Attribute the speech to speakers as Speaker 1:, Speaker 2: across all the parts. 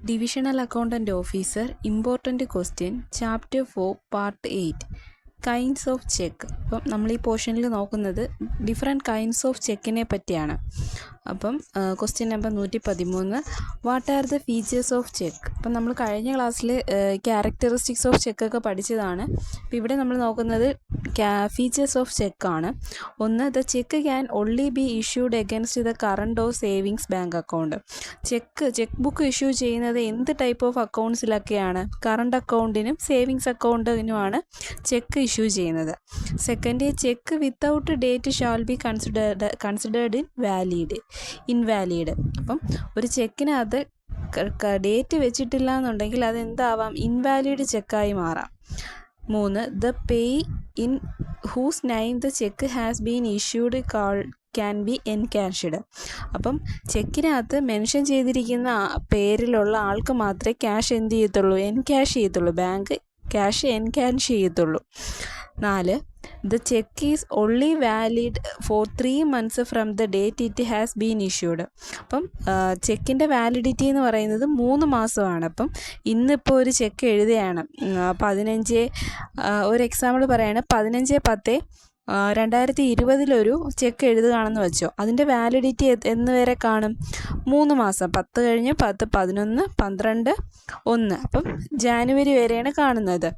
Speaker 1: Divisional Accountant Officer, Important Question, Chapter 4, Part 8. Kinds of check. അപ്പം നമ്മൾ ഈ പോർഷനിൽ നോക്കുന്നത് ഡിഫറെൻറ്റ് കൈൻഡ്സ് ഓഫ് ചെക്കിനെ പറ്റിയാണ്. അപ്പം question number 113, what are the features of cheque? അപ്പം നമ്മൾ കഴിഞ്ഞ ക്ലാസ്സിൽ ക്യാരക്ടറിസ്റ്റിക്സ് ഓഫ് ചെക്കൊക്കെ പഠിച്ചതാണ്. അപ്പം ഇവിടെ നമ്മൾ നോക്കുന്നത് ഫീച്ചേഴ്സ് ഓഫ് ചെക്കാണ്. ഒന്ന്, the cheque can only be issued against the current or savings bank account. Cheque book issue ചെയ്യുന്നത് എന്ത് ടൈപ്പ് ഓഫ് അക്കൗണ്ട്സിലൊക്കെയാണ്? കറണ്ട് അക്കൗണ്ടിനും സേവിങ്സ് അക്കൗണ്ടിനുമാണ് ചെക്ക് ഇഷ്യൂ ചെയ്യുന്നത്. Second, cheque without date shall be considered invalid. അപ്പം ഒരു ചെക്കിനകത്ത് ഡേറ്റ് വെച്ചിട്ടില്ല എന്നുണ്ടെങ്കിൽ അതെന്താവാം? ഇൻവാലിഡ് ചെക്കായി മാറാം. 3, the pay in whose name the cheque has been issued can be encashed. അപ്പം ചെക്കിനകത്ത് മെൻഷൻ ചെയ്തിരിക്കുന്ന പേരിലുള്ള ആൾക്ക് മാത്രമേ ക്യാഷ് എന്ത് ചെയ്യത്തുള്ളൂ? എൻകാഷ് ചെയ്യത്തുള്ളൂ. ബാങ്ക് ക്യാഷ് എൻകാഷ് ചെയ്യത്തുള്ളൂ. 4, the cheque is only valid for 3 months from the date it has been issued. അപ്പം ചെക്കിൻ്റെ വാലിഡിറ്റി എന്ന് പറയുന്നത് 3 മാസമാണ്. അപ്പം ഇന്നിപ്പോൾ ഒരു ചെക്ക് എഴുതുകയാണ്, 15 ഒരു എക്സാമ്പിൾ പറയുകയാണ്, 15/10/2020 ചെക്ക് എഴുതുകയാണെന്ന് വെച്ചോ. അതിൻ്റെ വാലിഡിറ്റി എന്ന് വരെ കാണും? 3 മാസം. 10 കഴിഞ്ഞ് 10, 11, 12, 1. അപ്പം ജാനുവരി വരെയാണ് കാണുന്നത്.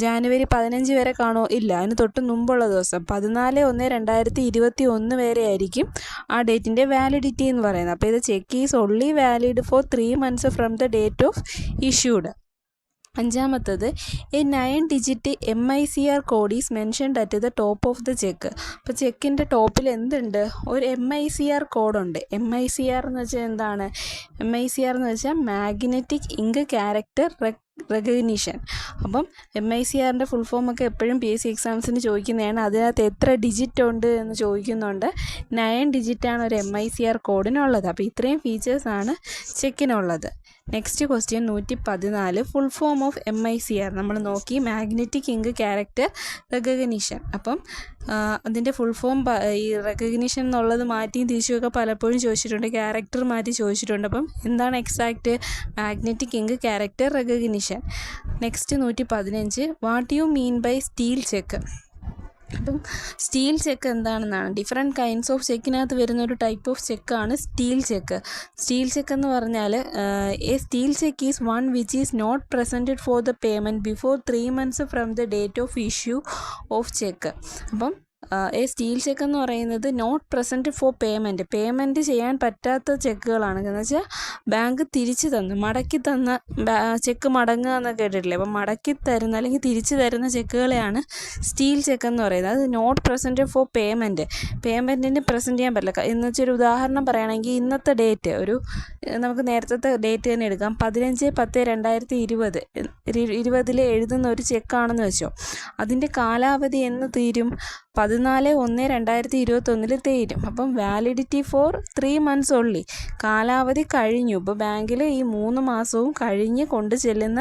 Speaker 1: ജാനുവരി 15 വരെ കാണുമോ? ഇല്ല. അതിന് തൊട്ട് മുമ്പുള്ള ദിവസം 14/1/2021 വരെ ആയിരിക്കും ആ ഡേറ്റിൻ്റെ വാലിഡിറ്റി എന്ന് പറയുന്നത്. അപ്പോൾ ഇത് cheque is only valid for 3 months from the date of issued. അഞ്ചാമത്തത്, a 9-digit MICR code is mentioned at the top of the cheque. അപ്പോൾ ചെക്കിൻ്റെ ടോപ്പിൽ എന്തുണ്ട്? ഒരു MICR കോഡുണ്ട്. MICR എന്ന് വെച്ചാൽ എന്താണ്? MICR എന്ന് വെച്ചാൽ മാഗ്നറ്റിക് ഇങ്ക് ക്യാരക്ടർ റെക്കഗ്നിഷൻ. അപ്പം MICRൻ്റെ ഫുൾ ഫോമൊക്കെ എപ്പോഴും PSC എക്സാംസിന് ചോദിക്കുന്നതാണ്. അതിനകത്ത് എത്ര ഡിജിറ്റ് ഉണ്ട് എന്ന് ചോദിക്കുന്നുണ്ട്. 9 ഡിജിറ്റാണ് ഒരു MICR കോഡിനുള്ളത്. അപ്പോൾ ഇത്രയും ഫീച്ചേഴ്സാണ് ചെക്കിനുള്ളത്. Next question 114, full form of MICR നമ്മൾ നോക്കി. Magnetic ink character recognition. അപ്പം അതിൻ്റെ ഫുൾ ഫോം ഈ റെക്കഗ്നിഷൻ എന്നുള്ളത് മാറ്റിയും തിരിച്ചുമൊക്കെ പലപ്പോഴും ചോദിച്ചിട്ടുണ്ട്. ക്യാരക്ടർ മാറ്റി ചോദിച്ചിട്ടുണ്ട്. അപ്പം എന്താണ് exact? Magnetic ink character recognition. Next 115, what you mean by stale cheque? അപ്പം സ്റ്റീൽ ചെക്ക് എന്താണെന്നാണ്. ഡിഫറെൻറ്റ് കൈൻഡ്സ് ഓഫ് ചെക്കിനകത്ത് വരുന്ന ഒരു ടൈപ്പ് ഓഫ് ചെക്കാണ് സ്റ്റീൽ ചെക്ക്. സ്റ്റീൽ ചെക്ക് എന്ന് പറഞ്ഞാൽ a stale cheque is one which is not presented for the payment before 3 months from the date of issue of cheque. അപ്പം stale cheque എന്ന് പറയുന്നത് not present for payment ചെയ്യാൻ പറ്റാത്ത ചെക്കുകളാണ്. എന്ന് വെച്ചാൽ bank തിരിച്ചു തന്നു, മടക്കി തന്ന ചെക്ക് മടങ്ങുക എന്നൊക്കെ കേട്ടിട്ടില്ലേ? അപ്പം മടക്കി തരുന്ന അല്ലെങ്കിൽ തിരിച്ചു തരുന്ന ചെക്കുകളെയാണ് സ്റ്റീൽ ചെക്ക് എന്ന് പറയുന്നത്. അത് നോട്ട് പ്രസൻറ്റ് ഫോർ പേയ്മെൻറ്റിന് പ്രസൻറ്റ് ചെയ്യാൻ പറ്റില്ല. എന്ന് വെച്ചാൽ ഒരു ഉദാഹരണം പറയുകയാണെങ്കിൽ ഇന്നത്തെ ഡേറ്റ് നമുക്ക് നേരത്തെ ഡേറ്റ് തന്നെ എടുക്കാം. 15/10/2020 എഴുതുന്ന ഒരു ചെക്കാണെന്ന് വെച്ചോ. അതിൻ്റെ കാലാവധി എന്ന് തീരും? 14/1/2021 തീരും. അപ്പം വാലിഡിറ്റി ഫോർ 3 months ഓൺലി. കാലാവധി കഴിഞ്ഞു. ഇപ്പോൾ ബാങ്കിൽ ഈ 3 മാസവും കഴിഞ്ഞ് കൊണ്ട് ചെല്ലുന്ന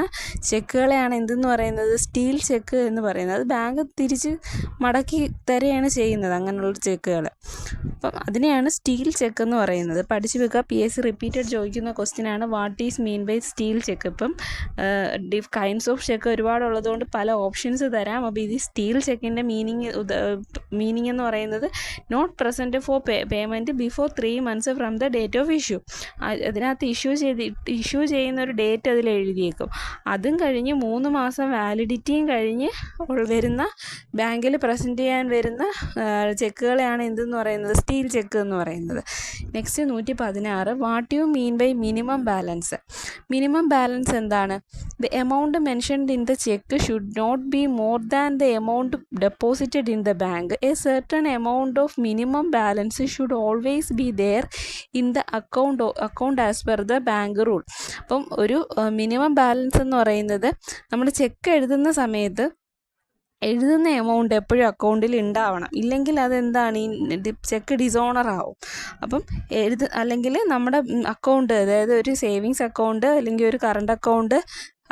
Speaker 1: ചെക്കുകളെയാണ് എന്തെന്ന് പറയുന്നത്? സ്റ്റീൽ ചെക്ക് എന്ന് പറയുന്നത്. അത് ബാങ്ക് തിരിച്ച് മടക്കി തരികയാണ് ചെയ്യുന്നത്, അങ്ങനെയുള്ള ചെക്കുകൾ. അപ്പം അതിനെയാണ് സ്റ്റീൽ ചെക്ക് എന്ന് പറയുന്നത്. പഠിച്ചു വെക്കുക. PSC റിപ്പീറ്റഡ് ചോദിക്കുന്ന ക്വസ്റ്റ്യനാണ്, what is mean by stale cheque? ഇപ്പം കൈൻഡ്സ് ഓഫ് ചെക്ക് ഒരുപാടുള്ളതുകൊണ്ട് പല ഓപ്ഷൻസ് തരാം. അപ്പോൾ ഇത് സ്റ്റീൽ ചെക്കിൻ്റെ മീനിങ് എന്ന് പറയുന്നത് not present for payment before 3 months from the date of issue. അതിനകത്ത് ഇഷ്യൂ ചെയ്യുന്ന ഒരു ഡേറ്റ് അതിൽ എഴുതിയേക്കും. അതും കഴിഞ്ഞ് 3 മാസം വാലിഡിറ്റിയും കഴിഞ്ഞ് വരുന്ന ബാങ്കിൽ പ്രസൻറ്റ് ചെയ്യാൻ വരുന്ന ചെക്കുകളെയാണ് എന്തെന്ന് പറയുന്നത്? സ്റ്റീൽ ചെക്ക് എന്ന് പറയുന്നത്. Next 116, what you mean by minimum balance? Minimum balance എന്താണ്? The amount mentioned in the cheque should not be more than the amount deposited in the bank. A certain amount of minimum balance should always be there in the account as per the bank rule. അപ്പം ഒരു minimum balance എന്ന് പറയുന്നത് നമ്മൾ check എഴുതുന്ന സമയത്ത് എഴുതുന്ന amount എപ്പോഴും അക്കൗണ്ടിൽ ഉണ്ടാവണം. ഇല്ലെങ്കിൽ അതെന്താണ്? ഈ ചെക്ക് ഡിസോണർ ആവും. അപ്പം അല്ലെങ്കിൽ നമ്മുടെ അക്കൗണ്ട്, അതായത് ഒരു സേവിങ്സ് അക്കൗണ്ട് അല്ലെങ്കിൽ ഒരു കറണ്ട് അക്കൗണ്ട്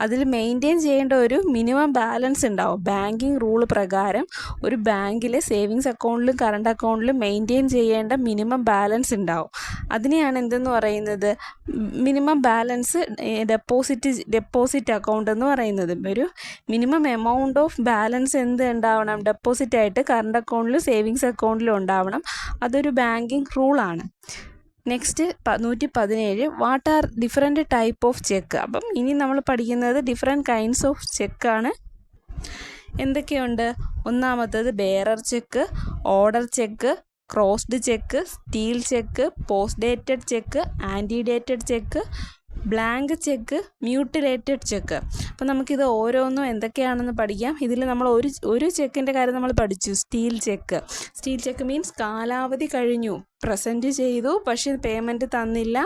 Speaker 1: അതിൽ മെയിൻറ്റെയിൻ ചെയ്യേണ്ട ഒരു മിനിമം ബാലൻസ് ഉണ്ടാവും. ബാങ്കിങ് റൂൾ പ്രകാരം ഒരു ബാങ്കിൽ സേവിങ്സ് അക്കൗണ്ടിലും കറണ്ട് അക്കൗണ്ടിലും മെയിൻറ്റെയിൻ ചെയ്യേണ്ട മിനിമം ബാലൻസ് ഉണ്ടാവും. അതിനെയാണ് എന്തെന്ന് പറയുന്നത്, മിനിമം ബാലൻസ് ഡെപ്പോസിറ്റ് അക്കൗണ്ട് എന്ന് പറയുന്നത്. ഒരു മിനിമം എമൗണ്ട് ഓഫ് ബാലൻസ് എന്ത് ഉണ്ടാവണം, ഡെപ്പോസിറ്റായിട്ട് കറണ്ട് അക്കൗണ്ടിലും സേവിങ്സ് അക്കൗണ്ടിലും ഉണ്ടാവണം. അതൊരു ബാങ്കിങ് റൂളാണ്. Next 117, what are different type of cheque. അപ്പം ഇനി നമ്മൾ പഠിക്കുന്നത് ഡിഫറെൻറ്റ് കൈൻഡ്സ് ഓഫ് ചെക്കാണ്. എന്തൊക്കെയുണ്ട്? ഒന്നാമത്തത് bearer cheque, order cheque, crossed cheque, stale cheque, post dated cheque, ante dated cheque, blank cheque, mutilated cheque. അപ്പോൾ നമുക്കിത് ഓരോന്നും എന്തൊക്കെയാണെന്ന് പഠിക്കാം. ഇതിൽ നമ്മൾ ഒരു ചെക്കിൻ്റെ കാര്യം നമ്മൾ പഠിച്ചു, steel cheque. Stale check means കാലാവധി കഴിഞ്ഞു, പ്രസൻറ്റ് ചെയ്തു, പക്ഷേ പേയ്മെൻറ്റ് തന്നില്ല,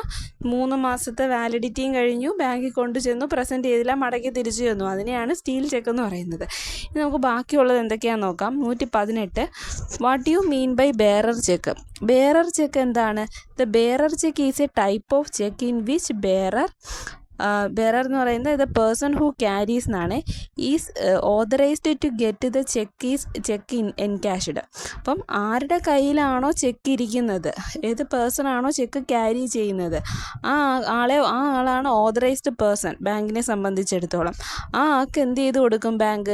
Speaker 1: 3 മാസത്തെ വാലിഡിറ്റിയും കഴിഞ്ഞു, ബാങ്കിൽ കൊണ്ടു ചെന്നു, പ്രസൻറ്റ് ചെയ്തില്ല, മടക്കി തിരിച്ചു ചെന്നു. അതിനെയാണ് സ്റ്റീൽ ചെക്ക് എന്ന് പറയുന്നത്. ഇനി നമുക്ക് ബാക്കിയുള്ളത് എന്തൊക്കെയാണെന്ന് നോക്കാം. 118, what you mean by bearer cheque. Bearer cheque എന്താണ്? The bearer cheque is a type of cheque in which bearer എന്ന് പറയുന്നത് ദ പേഴ്സൺ ഹൂ ക്യാരീസ് എന്നാണ്, is authorised to get the cheque encashed. അപ്പം ആരുടെ കയ്യിലാണോ ചെക്ക് ഇരിക്കുന്നത്, ഏത് person ആണോ check carry ചെയ്യുന്നത്, ആ ആളാണ് ഓതറൈസ്ഡ് പേഴ്സൺ ബാങ്കിനെ സംബന്ധിച്ചിടത്തോളം. ആ ആൾക്ക് എന്ത് ചെയ്ത് കൊടുക്കും? ബാങ്ക്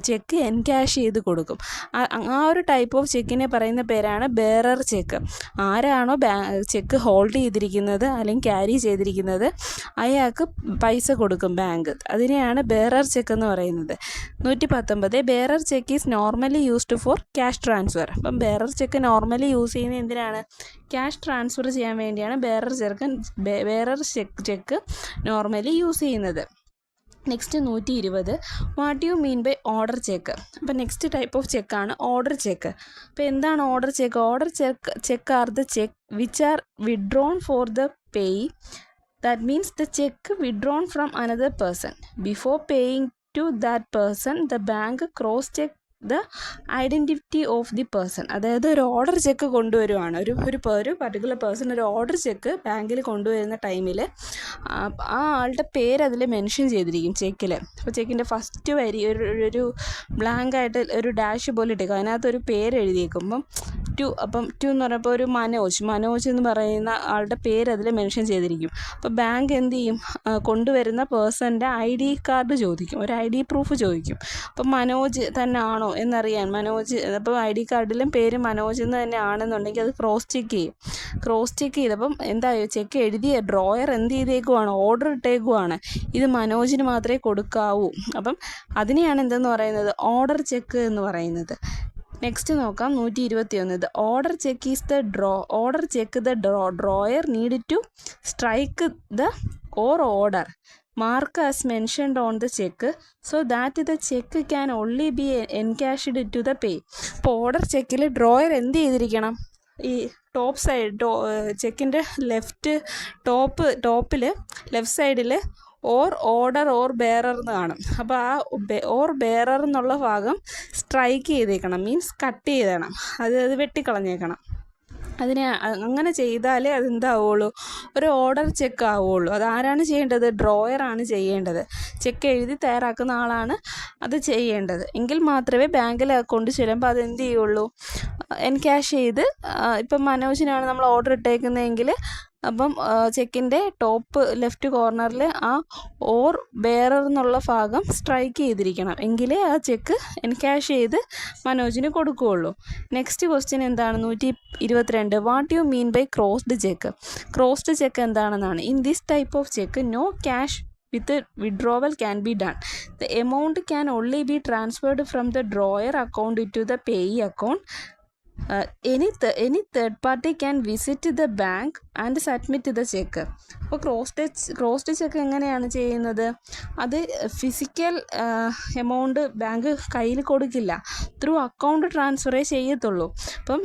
Speaker 1: ചെക്ക് എൻകാഷ് ചെയ്ത് കൊടുക്കും. ആ ഒരു ടൈപ്പ് ഓഫ് ചെക്കിനെ പറയുന്ന പേരാണ് ബെയറർ ചെക്ക്. ആരാണോ ചെക്ക് ഹോൾഡ് ചെയ്തിരിക്കുന്നത് അല്ലെങ്കിൽ ക്യാരി ചെയ്തിരിക്കുന്നത് അയാൾക്ക് പൈസ കൊടുക്കും ബാങ്ക്. അതിനെയാണ് ബെയറർ ചെക്ക് എന്ന് പറയുന്നത്. 119, bearer cheque is normally used for cash transfer. അപ്പം ബെയറർ ചെക്ക് നോർമലി യൂസ് ചെയ്യുന്നത് എന്തിനാണ്? ക്യാഷ് ട്രാൻസ്ഫർ ചെയ്യാൻ വേണ്ടിയാണ് ബെയറർ ചെക്ക് നോർമലി യൂസ് ചെയ്യുന്നത്. Next 120, what you mean by order cheque. അപ്പോൾ നെക്സ്റ്റ് ടൈപ്പ് ഓഫ് ചെക്കാണ് ഓർഡർ ചെക്ക്. അപ്പോൾ എന്താണ് order cheque? Order cheque are the cheque which are withdrawn for the pay. That means the check withdrawn from another person. Before paying to that person, the bank cross-check the identity of the person. അതായത് ഒരു order check കൊണ്ടുവരുവാണ്, ഒരു particular person ഒരു order check ബാങ്കിൽ കൊണ്ടുവരുന്ന ടൈമിൽ ആ ആളുടെ പേര് അതിൽ മെൻഷൻ ചെയ്തിരിക്കും ചെക്കിൽ. അപ്പോൾ ചെക്കിൻ്റെ ഫസ്റ്റ് വരി ഒരു ബ്ലാങ്ക് ആയിട്ട് ഒരു ഡാഷ് പോലെ ഇട്ടേക്കും, അതിനകത്തൊരു പേര് എഴുതിയേക്കുമ്പം ടു എന്ന് പറയുമ്പോൾ ഒരു മനോജ് എന്ന് പറയുന്ന ആളുടെ പേര് അതിൽ മെൻഷൻ ചെയ്തിരിക്കും. അപ്പോൾ ബാങ്ക് എന്ത് ചെയ്യും? കൊണ്ടുവരുന്ന പേഴ്സൻ്റെ ID കാർഡ് ചോദിക്കും, ഒരു ID പ്രൂഫ് ചോദിക്കും. അപ്പം മനോജ് തന്നെ ആണോ എന്നറിയാൻ അപ്പോൾ ID കാർഡിലും പേര് മനോജ് എന്ന് തന്നെ ആണെന്നുണ്ടെങ്കിൽ അത് ക്രോസ് ചെക്ക് ചെയ്തപ്പം എന്തായോ ചെക്ക് എഴുതിയ ഡ്രോയർ എന്ത് ചെയ്തേക്കുവാണ്? ഓർഡർ ഇട്ടേക്കുവാണ്, ഇത് മനോജിന് മാത്രമേ കൊടുക്കാവൂ. അപ്പം അതിനെയാണ് എന്തെന്ന് പറയുന്നത്? ഓർഡർ ചെക്ക് എന്ന് പറയുന്നത്. നെക്സ്റ്റ് നോക്കാം 121. The order cheque is the drawer need to strike the order mark as mentioned on the cheque so that the cheque can only be encashed to the pay. അപ്പോൾ order ചെക്കിൽ drawer എന്ത് ചെയ്തിരിക്കണം? ഈ top side ചെക്കിൻ്റെ ടോപ്പിൽ left സൈഡിൽ order bearer എന്ന് കാണും. അപ്പോൾ ആ ബെയറർ എന്നുള്ള ഭാഗം സ്ട്രൈക്ക് ചെയ്തേക്കണം, മീൻസ് കട്ട് ചെയ്തേക്കണം, അത് വെട്ടിക്കളഞ്ഞേക്കണം. അങ്ങനെ ചെയ്താലേ അതെന്താവുള്ളൂ? ഒരു ഓർഡർ ചെക്ക് ആവുള്ളൂ. അതാരാണ് ചെയ്യേണ്ടത്? ഡ്രോയറാണ് ചെയ്യേണ്ടത്. ചെക്ക് എഴുതി തയ്യാറാക്കുന്ന ആളാണ് അത് ചെയ്യേണ്ടത്. എങ്കിൽ മാത്രമേ ബാങ്കിൽ കൊണ്ട് ചെല്ലുമ്പോൾ അതെന്ത് ചെയ്യുള്ളൂ? എൻകാഷ് ചെയ്ത്, ഇപ്പം മനോജിനാണ് നമ്മൾ ഓർഡർ ഇട്ടേക്കുന്നതെങ്കിൽ അപ്പം ചെക്കിൻ്റെ ടോപ്പ് ലെഫ്റ്റ് കോർണറിൽ ആ ബെയറർ എന്നുള്ള ഭാഗം സ്ട്രൈക്ക് ചെയ്തിരിക്കണം, എങ്കിലേ ആ ചെക്ക് എൻകാഷ് ചെയ്ത് മനോജിന് കൊടുക്കുകയുള്ളൂ. നെക്സ്റ്റ് ക്വസ്റ്റ്യൻ എന്താണ്? 122, what you mean by crossed cheque. Crossed cheque എന്താണെന്നാണ്. In this type of cheque no cash with a withdrawal can be done. The amount can only be transferred from the drawer account to the payee account. Any third party can visit the bank and submit the check. അപ്പോൾ crossed check എങ്ങനെയാണ് ചെയ്യുന്നത്? അത് physical amount bank കയ്യിൽ കൊടുക്കില്ല, through account ട്രാൻസ്ഫറേ ചെയ്യത്തുള്ളൂ. അപ്പം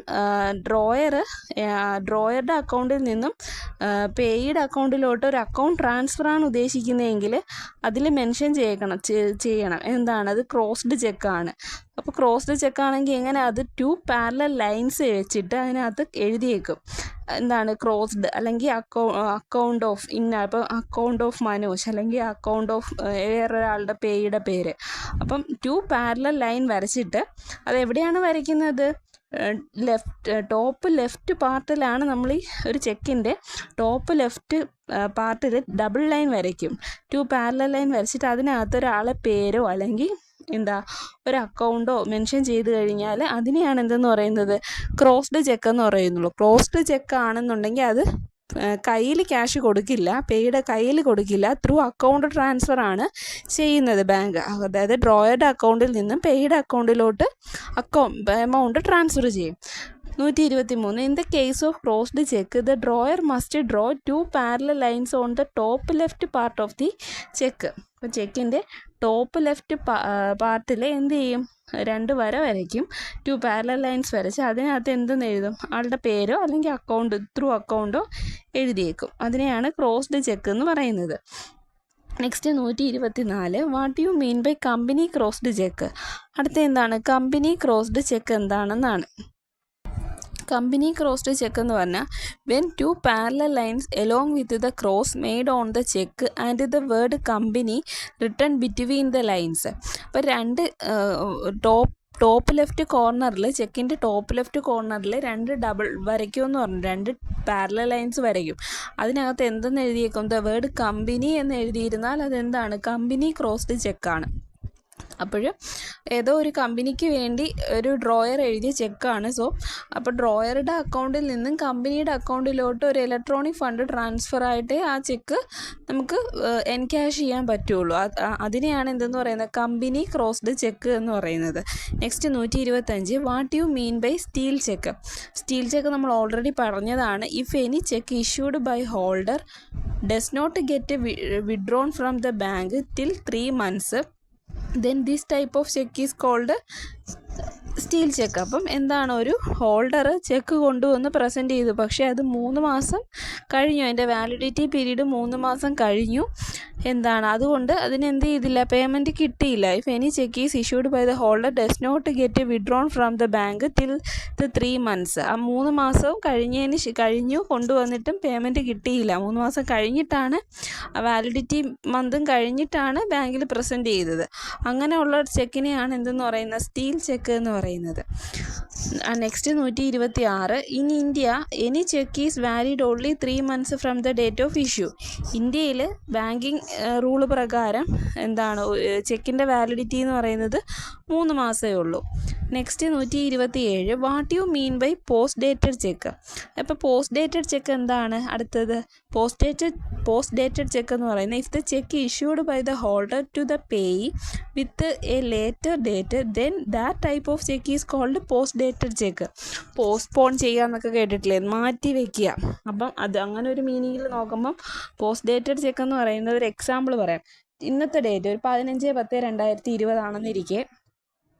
Speaker 1: ഡ്രോയറുടെ അക്കൗണ്ടിൽ നിന്നും പേയുടെ അക്കൗണ്ടിലോട്ട് ഒരു അക്കൗണ്ട് ട്രാൻസ്ഫറാണ് ഉദ്ദേശിക്കുന്നതെങ്കിൽ അതിൽ മെൻഷൻ ചെയ്യണം എന്താണ്? അത് ക്രോസ്ഡ് ചെക്കാണ്. അപ്പോൾ ക്രോസ്ഡ് ചെക്ക് ആണെങ്കിൽ എങ്ങനെ അത് 2 പാരലൽ ലൈൻസ് വെച്ചിട്ട് അതിനകത്ത് എഴുതിയേക്കും എന്താണ് ക്രോസ്ഡ്, അല്ലെങ്കിൽ അക്കൗണ്ട് ഓഫ് അപ്പോൾ അക്കൗണ്ട് ഓഫ് മനോജ്, അല്ലെങ്കിൽ അക്കൗണ്ട് ഓഫ് വേറൊരാളുടെ പേയുടെ പേര്. അപ്പം 2 പാരലൽ ലൈൻ വരച്ചിട്ട് അതെവിടെയാണ് വരയ്ക്കുന്നത്? ടോപ്പ് ലെഫ്റ്റ് പാർട്ടിലാണ് നമ്മൾ ഈ ഒരു ചെക്കിൻ്റെ ടോപ്പ് ലെഫ്റ്റ് പാർട്ടിൽ ഡബിൾ ലൈൻ വരയ്ക്കും. 2 പാരലൽ ലൈൻ വരച്ചിട്ട് അതിനകത്ത് ഒരാളെ പേരോ അല്ലെങ്കിൽ ഒരു അക്കൗണ്ടോ മെൻഷൻ ചെയ്ത് കഴിഞ്ഞാൽ അതിനെയാണ് എന്തെന്ന് പറയുന്നത്? ക്രോസ്ഡ് ചെക്ക് എന്ന് പറയുന്നുള്ളൂ. ക്രോസ്ഡ് ചെക്ക് ആണെന്നുണ്ടെങ്കിൽ അത് കയ്യിൽ ക്യാഷ് കൊടുക്കില്ല, പേയുടെ കയ്യിൽ കൊടുക്കില്ല, ത്രൂ അക്കൗണ്ട് ട്രാൻസ്ഫർ ആണ് ചെയ്യുന്നത് ബാങ്ക്. അതായത് ഡ്രോയറുടെ അക്കൗണ്ടിൽ നിന്നും പേയുടെ അക്കൗണ്ടിലോട്ട് എമൗണ്ട് ട്രാൻസ്ഫർ ചെയ്യും. 123 in the case of crossed check the drawer must draw 2 parallel lines on the top left part of the cheque. അപ്പോൾ ചെക്കിൻ്റെ ടോപ്പ് ലെഫ്റ്റ് പാർട്ടിൽ എന്ത് ചെയ്യും? 2 വര വരയ്ക്കും, 2 പാരലൽ ലൈൻസ് വരച്ച് അതിനകത്ത് എന്തെന്ന് എഴുതും? ആളുടെ പേരോ അല്ലെങ്കിൽ അക്കൗണ്ട് ത്രൂ അക്കൗണ്ടോ എഴുതിയേക്കും. അതിനെയാണ് ക്രോസ്ഡ് ചെക്ക് എന്ന് പറയുന്നത്. Next 124 what you mean by company crossed cheque. അടുത്ത എന്താണ്? കമ്പനി ക്രോസ്ഡ് ചെക്ക് എന്താണെന്നാണ്. കമ്പനി ക്രോസ്ഡ് ചെക്ക് എന്ന് പറഞ്ഞാൽ when 2 parallel lines along with the cross made on the cheque and the word company written between the lines. അപ്പോൾ 2 top left കോർണറിൽ, ചെക്കിൻ്റെ top left കോർണറിൽ 2 double വരയ്ക്കുമെന്ന് പറഞ്ഞു, 2 parallel lines വരയ്ക്കും. അതിനകത്ത് എന്തെന്ന് എഴുതിയേക്കും? ദ വേർഡ് കമ്പനി എന്ന് എഴുതിയിരുന്നാൽ അതെന്താണ്? കമ്പനി ക്രോസ്ഡ് ചെക്കാണ്. അപ്പോൾ ഏതോ ഒരു കമ്പനിക്ക് വേണ്ടി ഒരു ഡ്രോയർ എഴുതിയ ചെക്കാണ്. അപ്പോൾ ഡ്രോയറുടെ അക്കൗണ്ടിൽ നിന്നും കമ്പനിയുടെ അക്കൗണ്ടിലോട്ട് ഒരു ഇലക്ട്രോണിക് ഫണ്ട് ട്രാൻസ്ഫർ ആയിട്ടേ ആ ചെക്ക് നമുക്ക് എൻക്യാഷ് ചെയ്യാൻ പറ്റുള്ളൂ. അതിനെയാണ് എന്തെന്ന് പറയുന്നത്? കമ്പനി ക്രോസ്ഡ് ചെക്ക് എന്ന് പറയുന്നത്. Next 125 what you mean by stale cheque. Stale cheque നമ്മൾ ഓൾറെഡി പറഞ്ഞതാണ്. If any cheque issued by holder does not get withdrawn from the bank till 3 months then this type of check is called stale cheque. അപ്പം എന്താണ്? ഒരു holder check കൊണ്ടുവന്ന് present ചെയ്തു, പക്ഷേ അത് 3 മാസം കഴിഞ്ഞു, അതിൻ്റെ വാലിഡിറ്റി പീരീഡ് 3 മാസം കഴിഞ്ഞു. എന്താണ്? അതുകൊണ്ട് അതിനെന്ത് ചെയ്തില്ല? പേയ്മെൻറ്റ് കിട്ടിയില്ല. If any cheque is issued by the holder does not get withdrawn from the bank till the 3 months. ആ 3 മാസവും കഴിഞ്ഞു കൊണ്ടുവന്നിട്ടും പേയ്മെൻറ്റ് കിട്ടിയില്ല. 3 മാസം കഴിഞ്ഞിട്ടാണ്, വാലിഡിറ്റി മന്തും കഴിഞ്ഞിട്ടാണ് ബാങ്കിൽ പ്രസൻറ്റ് ചെയ്തത്. അങ്ങനെയുള്ള ചെക്കിനെയാണ് എന്തെന്ന് പറയുന്നത്? സ്റ്റീൽ ചെക്ക് എന്ന് പറയുന്നത്. Next 126 in India any cheque is valid only 3 months from the date of issue. ഇന്ത്യയിൽ ബാങ്കിങ് റൂള് പ്രകാരം എന്താണ്? ചെക്കിൻ്റെ വാലിഡിറ്റി എന്ന് പറയുന്നത് 3 മാസമേ ഉള്ളൂ. Next 127 what you mean by post dated cheque. അപ്പോൾ പോസ്റ്റ് ഡേറ്റഡ് ചെക്ക് എന്താണ്? അടുത്തത് പോസ്റ്റ് ഡേറ്റഡ് ചെക്ക് എന്ന് പറയുന്നത് if the cheque issued by the holder to the payee with a later date then that type of check is called post dated cheque. Postpone ചെയ്യുക എന്നൊക്കെ കേട്ടിട്ടില്ലേ? മാറ്റി വയ്ക്കുക. അപ്പം അത് അങ്ങനെ ഒരു മീനിങ്ങിൽ നോക്കുമ്പം പോസ്റ്റ് ഡേറ്റഡ് ചെക്ക് എന്ന് പറയുന്നത്, ഒരു എക്സാമ്പിൾ പറയാം. ഇന്നത്തെ ഡേറ്റ് ഒരു 15/10/2020 ആണെന്നിരിക്കെ,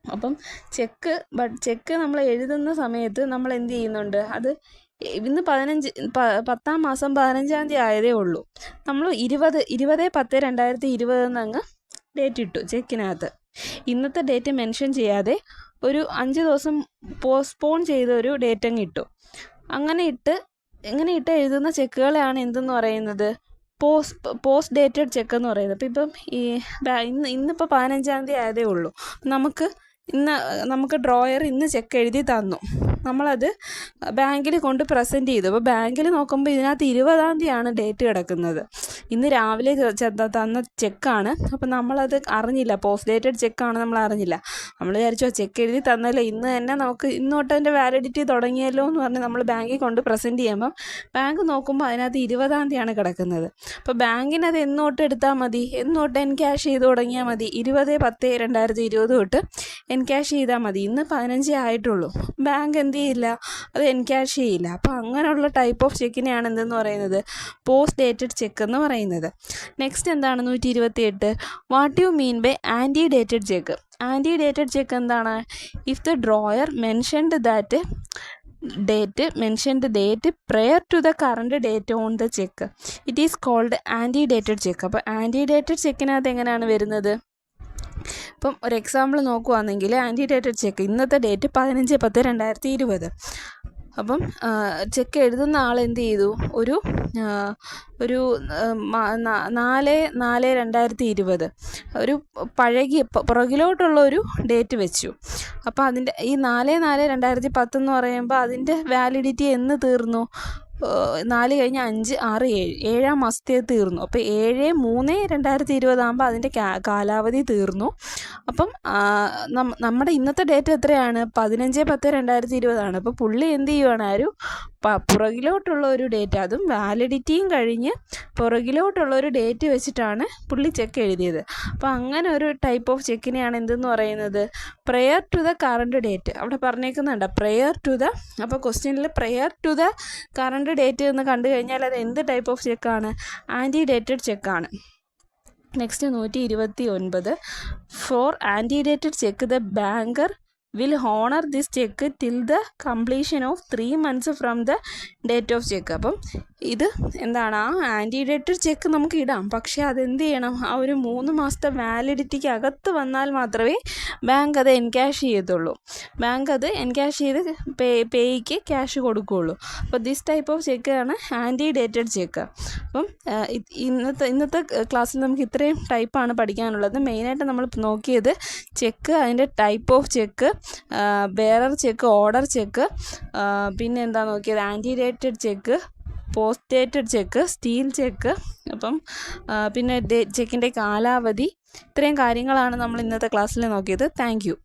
Speaker 1: അപ്പം ചെക്ക് നമ്മൾ എഴുതുന്ന സമയത്ത് നമ്മൾ എന്ത് ചെയ്യുന്നുണ്ട്? അത് ഇന്ന് 10th മാസം 15ാം തീയതി ആയതേ ഉള്ളൂ. നമ്മൾ 20/10/2020 എന്നങ്ങ് ഡേറ്റ് ഇട്ടു ചെക്കിനകത്ത്. ഇന്നത്തെ ഡേറ്റ് മെൻഷൻ ചെയ്യാതെ ഒരു 5 ദിവസം പോസ്റ്റ്പോൺ ചെയ്ത ഒരു ഡേറ്റ് അങ്ങ് ഇട്ടു. അങ്ങനെ ഇട്ട് എഴുതുന്ന ചെക്കുകളെയാണ് എന്തെന്ന് പറയുന്നത്? പോസ്റ്റ് ഡേറ്റഡ് ചെക്ക് എന്ന് പറയുന്നത്. അപ്പോൾ ഇപ്പം ഇന്നിപ്പോൾ 15ാം തീയതി ആയതേ ഉള്ളൂ. നമുക്ക് ഡ്രോയർ ഇന്ന് ചെക്ക് എഴുതി തന്നു, നമ്മളത് ബാങ്കിൽ കൊണ്ട് പ്രസൻറ്റ് ചെയ്തു. അപ്പോൾ ബാങ്കിൽ നോക്കുമ്പോൾ ഇതിനകത്ത് 20ാം തീയതിയാണ് ഡേറ്റ് കിടക്കുന്നത്. ഇന്ന് രാവിലെ തന്ന ചെക്കാണ്. അപ്പം നമ്മളത് അറിഞ്ഞില്ല, പോസ്റ്റ് ഡേറ്റഡ് ചെക്കാണ് നമ്മൾ അറിഞ്ഞില്ല. നമ്മൾ വിചാരിച്ചു ചെക്ക് എഴുതി തന്നല്ലോ, ഇന്ന് തന്നെ നമുക്ക് ഇന്നോട്ട് അതിൻ്റെ വാലിഡിറ്റി തുടങ്ങിയല്ലോ എന്ന് പറഞ്ഞ് നമ്മൾ ബാങ്കിൽ കൊണ്ട് പ്രസൻറ്റ് ചെയ്യുമ്പം ബാങ്ക് നോക്കുമ്പോൾ അതിനകത്ത് 20ാം തീയതിയാണ് കിടക്കുന്നത്. അപ്പോൾ ബാങ്കിനത് എന്നോട്ട് എടുത്താൽ മതി, എന്നോട്ട് എൻക്യാഷ് ചെയ്ത് തുടങ്ങിയാൽ മതി. 20/10/2020 തൊട്ട് എൻക്യാഷ് ചെയ്താൽ മതി. ഇന്ന് 15 ആയിട്ടുള്ളൂ. ബാങ്ക് എന്ത് ചെയ്യില്ല? അത് എൻക്യാഷ് ചെയ്യില്ല. അപ്പോൾ അങ്ങനെയുള്ള ടൈപ്പ് ഓഫ് ചെക്കിനെയാണ് എന്തെന്ന് പറയുന്നത്? പോസ്റ്റ് ഡേറ്റഡ് ചെക്ക് എന്ന് പറയുന്നത്. നെക്സ്റ്റ് എന്താണ്? 128 what you mean by ante dated cheque. Ante dated cheque എന്താണ്? If the drawer mentioned date prior to the current date on the cheque it is called ante dated cheque. അപ്പോൾ ante dated ചെക്കിനകത്ത് എങ്ങനെയാണ് വരുന്നത്? ഇപ്പം ഒരു example നോക്കുകയാണെങ്കിൽ ante dated cheque, ഇന്നത്തെ date 15/10/2020. അപ്പം ചെക്ക് എഴുതുന്ന ആൾ എന്ത് ചെയ്തു, ഒരു 4/4/2020 ഒരു പഴകിയ പുറകിലോട്ടുള്ള ഒരു ഡേറ്റ് വെച്ചു. അപ്പോൾ അതിൻ്റെ ഈ 4/4/2010 എന്ന് പറയുമ്പോൾ അതിൻ്റെ വാലിഡിറ്റി എന്ന് തീർന്നു? 4 കഴിഞ്ഞ് 5, 6, 7 7-ാം മാസത്തെ തീർന്നു. അപ്പോൾ 7/3/2020 ആകുമ്പോൾ അതിൻ്റെ കാലാവധി തീർന്നു. അപ്പം നമ്മുടെ ഇന്നത്തെ ഡേറ്റ് എത്രയാണ്? 15/10/2020 ആണ്. അപ്പോൾ പുള്ളി എന്ത് ചെയ്യുവാണ്, പുറകിലോട്ടുള്ള ഒരു ഡേറ്റ്, അതും വാലിഡിറ്റിയും കഴിഞ്ഞ് പുറകിലോട്ടുള്ള ഒരു ഡേറ്റ് വെച്ചിട്ടാണ് പുള്ളി ചെക്ക് എഴുതിയത്. അപ്പോൾ അങ്ങനെ ഒരു ടൈപ്പ് ഓഫ് ചെക്കിനെയാണ് എന്തെന്ന് പറയുന്നത്? Prior to the current date. അവിടെ പറഞ്ഞേക്കുന്നുണ്ട് പ്രയർ ടു ദ. അപ്പോൾ ക്വസ്റ്റ്യനിൽ prior to the current date എന്ന് കണ്ടു കഴിഞ്ഞാൽ അത് എന്ത് ടൈപ്പ് ഓഫ് ചെക്കാണ്? ആൻറ്റി ഡേറ്റഡ് ചെക്കാണ്. Next 129. For ante dated cheque the banker will honor this check till the completion of 3 months from the date of check. അപ്പം ഇത് എന്താണ്, ആ ആൻറ്റി ഡേറ്റഡ് ചെക്ക് നമുക്ക് ഇടാം, പക്ഷേ അതെന്ത് ചെയ്യണം, ആ ഒരു 3 മാസത്തെ വാലിഡിറ്റിക്ക് അകത്ത് വന്നാൽ മാത്രമേ ബാങ്ക് അത് എൻക്യാഷ് ചെയ്യത്തുള്ളൂ. ബാങ്ക് അത് എൻക്യാഷ് ചെയ്ത് പേയ്ക്ക് ക്യാഷ് കൊടുക്കുകയുള്ളൂ. അപ്പോൾ ദിസ് ടൈപ്പ് ഓഫ് ചെക്കാണ് ആൻറ്റി ഡേറ്റഡ് ചെക്ക്. അപ്പം ഇന്നത്തെ ക്ലാസ്സിൽ നമുക്ക് ഇത്രയും ടൈപ്പാണ് പഠിക്കാനുള്ളത്. മെയിനായിട്ട് നമ്മൾ നോക്കിയത് ചെക്ക്, അതിൻ്റെ type of cheque, bearer cheque, order cheque, പിന്നെ എന്താ നോക്കിയത്, ante dated cheque, post dated cheque, stale cheque, അപ്പം പിന്നെ ചെക്കിൻ്റെ കാലാവധി. ഇത്രയും കാര്യങ്ങളാണ് നമ്മൾ ഇന്നത്തെ ക്ലാസ്സിൽ നോക്കിയത്. Thank you.